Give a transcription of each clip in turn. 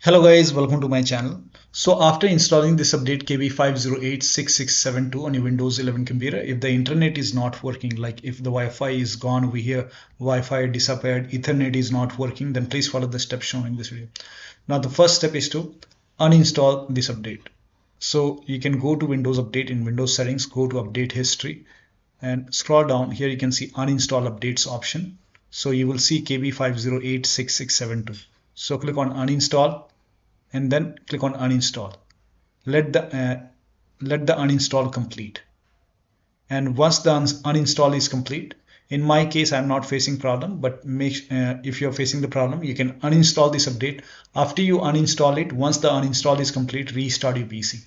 Hello guys, welcome to my channel. So after installing this update KB5086672 on your Windows 11 computer, if the internet is not working, like if the Wi-Fi is gone over here, Wi-Fi disappeared, Ethernet is not working, then please follow the steps shown in this video. Now the first step is to uninstall this update. So you can go to Windows Update in Windows settings, go to update history and scroll down. Here you can see uninstall updates option. So you will see KB5086672. So click on uninstall and then click on uninstall. Let the uninstall complete. And once the uninstall is complete, in my case I'm not facing problem, but if you're facing the problem, you can uninstall this update. After you uninstall it, once the uninstall is complete, restart your PC.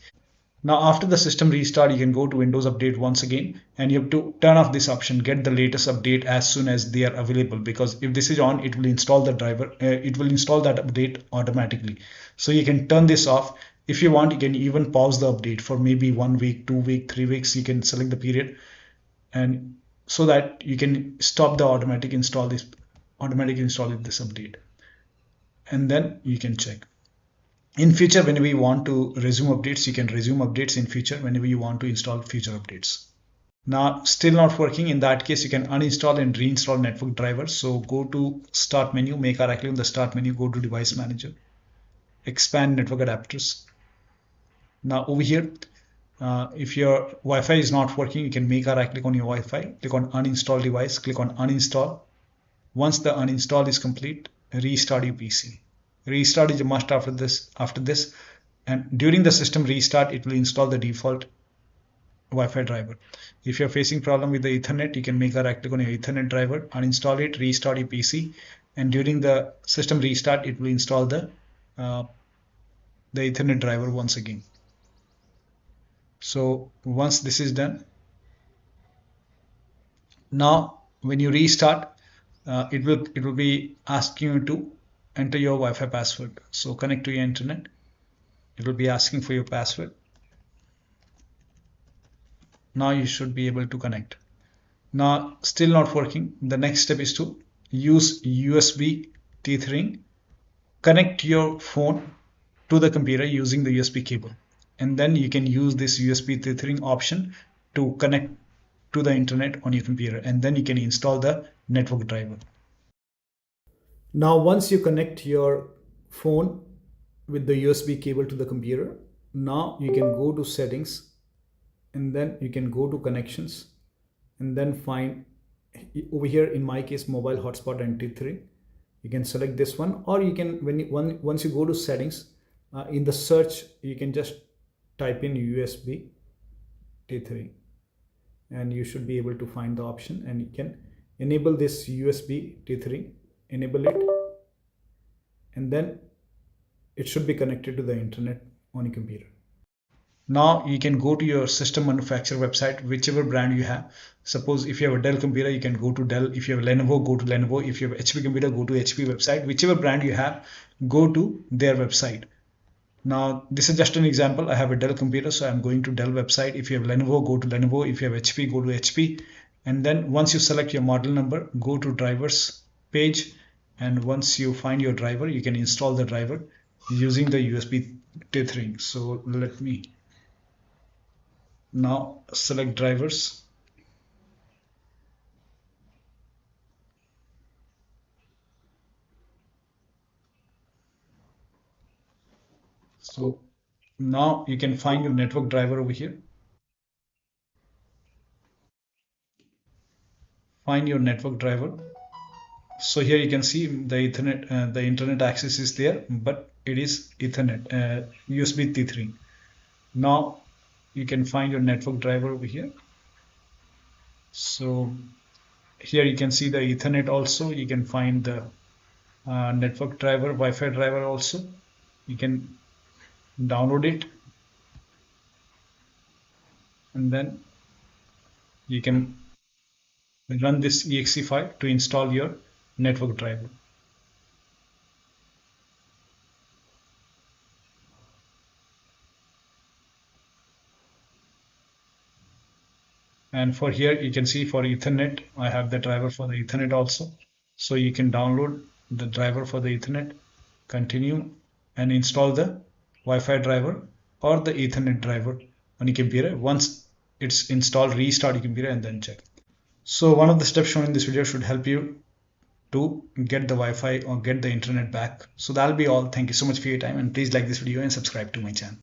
Now after the system restart, you can go to Windows Update once again and you have to turn off this option, get the latest update as soon as they are available, because if this is on, it will install the driver, it will install that update automatically. So you can turn this off. If you want, you can even pause the update for maybe 1 week, 2 week, 3 weeks. You can select the period, and so that you can stop the automatic install of this update, and then you can check. In future, whenever you want to resume updates, you can resume updates in future whenever you want to install future updates. Now still not working, in that case you can uninstall and reinstall network drivers. So go to start menu, make a right click on the start menu, go to device manager, expand network adapters. Now over here, if your Wi-Fi is not working, you can make a right click on your Wi-Fi, click on uninstall device, click on uninstall. Once the uninstall is complete, restart your PC. Restart is a must after this, and during the system restart, it will install the default Wi-Fi driver. If you're facing problem with the Ethernet, you can make a right click on your Ethernet driver, uninstall it, restart your PC, and during the system restart, it will install the Ethernet driver once again. So once this is done, now when you restart, it will be asking you to enter your Wi-Fi password. So connect to your internet. It will be asking for your password. Now you should be able to connect. Now still not working. The next step is to use USB tethering. Connect your phone to the computer using the USB cable, and then you can use this USB tethering option to connect to the internet on your computer, and then you can install the network driver. Now once you connect your phone with the USB cable to the computer, now you can go to settings, and then you can go to connections, and then find over here, in my case, mobile hotspot and tethering. You can select this one, or you can, once you go to settings, in the search you can just type in USB tethering, and you should be able to find the option, and you can enable this USB tethering, enable it, and then it should be connected to the internet on your computer. Now you can go to your system manufacturer website, whichever brand you have. Suppose if you have a Dell computer, you can go to Dell. If you have a Lenovo, go to Lenovo. If you have HP computer, go to HP website. Whichever brand you have, go to their website. Now this is just an example. I have a Dell computer, so I'm going to Dell website. If you have Lenovo, go to Lenovo. If you have HP, go to HP. And then once you select your model number, go to drivers page. And once you find your driver, you can install the driver using the USB tethering. So let me now select drivers. So now you can find your network driver over here. Find your network driver. So here you can see the Ethernet, the internet access is there, but it is Ethernet, USB tethering. Now you can find your network driver over here. So here you can see the Ethernet also. You can find the network driver, Wi-Fi driver also. You can download it, and then you can run this exe file to install your network driver. And for here you can see for Ethernet, I have the driver for the Ethernet also. So you can download the driver for the Ethernet, continue, and install the Wi-Fi driver or the Ethernet driver on your computer. Once it's installed, restart your computer and then check. So one of the steps shown in this video should help you to get the Wi-Fi or get the internet back. So that'll be all. Thank you so much for your time, and please like this video and subscribe to my channel.